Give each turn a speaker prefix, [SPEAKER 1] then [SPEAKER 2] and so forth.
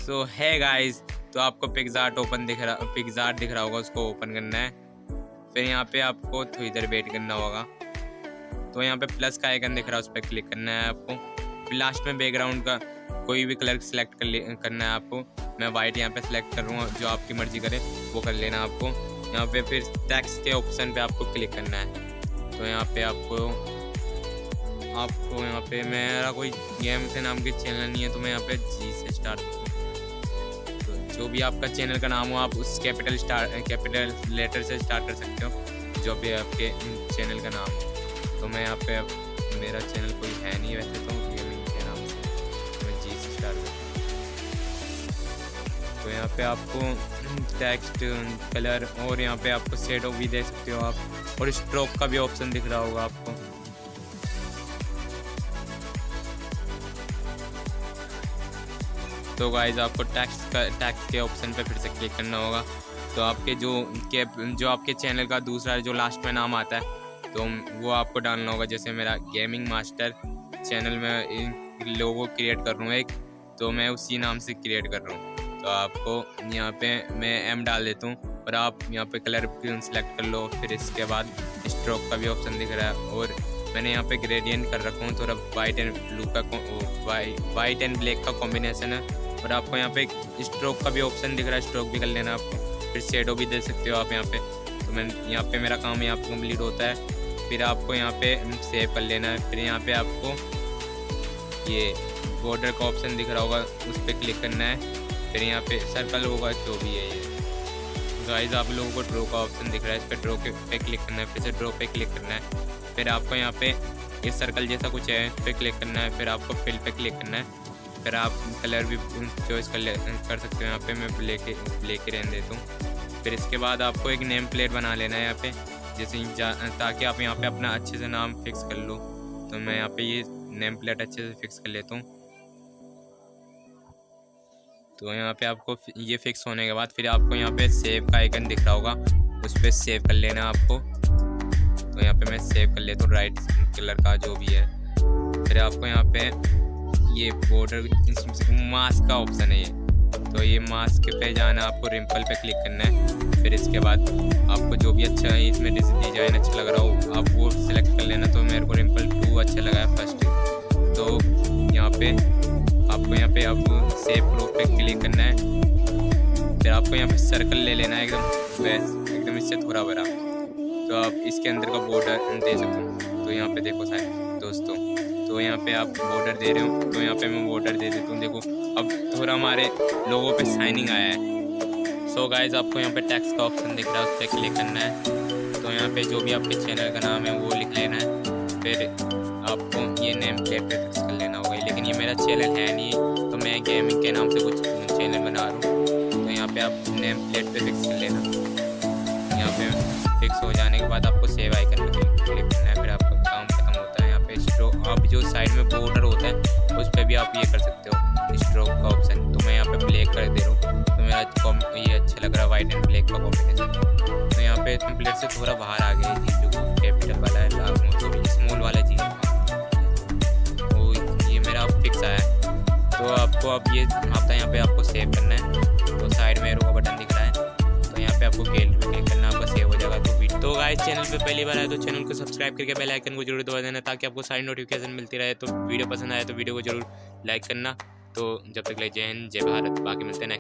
[SPEAKER 1] सो है गाइस, तो आपको पिक्सार्ट दिख रहा होगा, उसको ओपन करना है। फिर यहाँ पे आपको थोड़ी देर वेट करना होगा। तो यहाँ पे प्लस का आइकन दिख रहा है, उस पर क्लिक करना है आपको। फिर लास्ट में बैकग्राउंड का कोई भी कलर सिलेक्ट करना है आपको। मैं वाइट यहाँ पे सिलेक्ट कर रहा हूँ, जो आपकी मर्जी करे वो कर लेना आपको। यहाँ पे फिर टेक्स्ट के ऑप्शन पे आपको क्लिक करना है। तो यहाँ पे आपको यहाँ पे मेरा कोई गेम के नाम की चैनल नहीं है, तो मैं यहाँ पे जी से स्टार्ट करूँ। तो जो भी आपका चैनल का नाम हो, आप उस कैपिटल लेटर से स्टार्ट कर सकते हो, जो भी आपके चैनल का नाम हो। तो मैं यहाँ पे मेरा चैनल कोई है नहीं वैसे, तो गेमिंग के नाम से मैं जी से स्टार्ट करता हूँ। तो यहाँ पे आपको टेक्स्ट, कलर और यहाँ पे आपको शेडो भी दे सकते हो आप, और स्ट्रोक का भी ऑप्शन दिख रहा होगा आपको। तो गाइज आपको टेक्स्ट के ऑप्शन पे फिर से क्लिक करना होगा। तो आपके जो आपके चैनल का दूसरा जो लास्ट में नाम आता है, तो वो आपको डालना होगा। जैसे मेरा गेमिंग मास्टर चैनल में लोगो क्रिएट कर रहा हूँ एक, तो मैं उसी नाम से क्रिएट कर रहा हूँ। तो आपको यहाँ पे मैं एम डाल देता हूँ, और आप यहाँ पे कलर सेलेक्ट कर लो। फिर इसके बाद स्ट्रोक का भी ऑप्शन दिख रहा है, और मैंने यहाँ पे ग्रेडियंट कर रखा हूँ। थोड़ा वाइट एंड ब्लैक का कॉम्बिनेशन है। और आपको यहाँ पे स्ट्रोक का भी ऑप्शन दिख रहा है, स्ट्रोक भी कर लेना आपको। फिर शेडो भी दे सकते हो आप यहाँ पे। तो मैं यहाँ पे मेरा काम यहाँ पे कंप्लीट होता है। फिर आपको यहाँ पे सेव कर लेना है। फिर यहाँ पे आपको ये बॉर्डर का ऑप्शन दिख रहा होगा, उस पर क्लिक करना है। फिर यहाँ पे सर्कल होगा, जो भी है ये गाइस, आप लोगों को ड्रॉ का ऑप्शन दिख रहा है, इस पर ड्रॉ पे क्लिक करना है। फिर से ड्रॉ पे क्लिक करना है। फिर आपको यहाँ पे ये सर्कल जैसा कुछ है, इस पर क्लिक करना है। फिर आपको फिल पे क्लिक करना है। फिर आप कलर भी चॉइस कर सकते हो। यहाँ पे मैं ब्लैक ही रहने देता हूँ। फिर इसके बाद आपको एक नेम प्लेट बना लेना है यहाँ पे, जैसे ताकि आप यहाँ पे अपना अच्छे से नाम फिक्स कर लो। तो मैं यहाँ पे ये नेम प्लेट अच्छे से फिक्स कर लेता हूँ। तो यहाँ पे आपको ये फिक्स होने के बाद फिर आपको यहाँ पे सेव का आइकन दिख रहा होगा, उस पर सेव कर लेना आपको। तो यहाँ पे मैं सेव कर लेता हूँ, राइट कलर का जो भी है। फिर आपको यहाँ पे ये बॉर्डर मास्क का ऑप्शन है ये, तो ये मास्क पे जाना, आपको रिम्पल पे क्लिक करना है। फिर इसके बाद आपको जो भी अच्छा है इसमें डिज़ाइन अच्छा लग रहा हो, आप वो सिलेक्ट कर लेना। तो मेरे को रिम्पल 2 अच्छा लगा है फर्स्ट। तो यहाँ पे आपको सेव प्रो पे क्लिक करना है। फिर आपको यहाँ पे सर्कल ले लेना है, एकदम इससे थोड़ा बड़ा। तो आप इसके अंदर का बॉर्डर दे सकते हो। तो यहाँ पे देखो सारे दोस्तों, तो यहाँ पे आप बॉर्डर दे रहे हो, तो यहाँ पे मैं बॉर्डर दे देता हूँ। देखो अब थोड़ा हमारे लोगों पे शाइनिंग आया है। सो गाइज आपको यहाँ पे टेक्स्ट का ऑप्शन दिख रहा है, उस पर क्लिक करना है। तो यहाँ पे जो भी आपके चैनल का नाम है वो लिख लेना है। फिर आपको ये नेम प्लेट पे फिक्स कर लेना होगा। लेकिन ये मेरा चैनल है नहीं, तो मैं गेमिंग के नाम से कुछ चैनल बना रहा हूँ। तो यहाँ पे आप नेम प्लेट पे फिक्स कर लेना। यहाँ पे फिक्स हो जाने के बाद आपको सेव आइकन पे क्लिक करना है। फिर आपका काम खत्म होता है। यहाँ पे स्ट्रोक, आप जो साइड में बॉर्डर होता है उस पर भी आप ये कर सकते हो, स्ट्रोक का ऑप्शन। तो मैं यहाँ पे ब्लैक कर दे रहा हूँ, तो मेरा ये अच्छा लग रहा है, वाइट एंड ब्लैक का कॉम्बिनेशन। तो यहाँ पे प्लेट से थोड़ा बाहर आ गया जी, जो कैपिटल वाला है, स्मॉल वाला जी, तो ये मेरा फिक्स आया है। तो आपको अब ये आपका यहाँ पे आपको सेव करना है। तो साइड में एरो का बटन दिख रहा है, तो यहाँ पे आपको गैलरी पे क्लिक करना, आपका सेव हो जाएगा। तो गाइस चैनल पे पहली बार आए तो चैनल को सब्सक्राइब करके बेल आइकन को जरूर दबा देना, ताकि आपको सारी नोटिफिकेशन मिलती रहे। तो वीडियो पसंद आए तो वीडियो को जरूर लाइक करना। तो जब तक ले जय हिंद, जय भारत, बाकी मिलते हैं।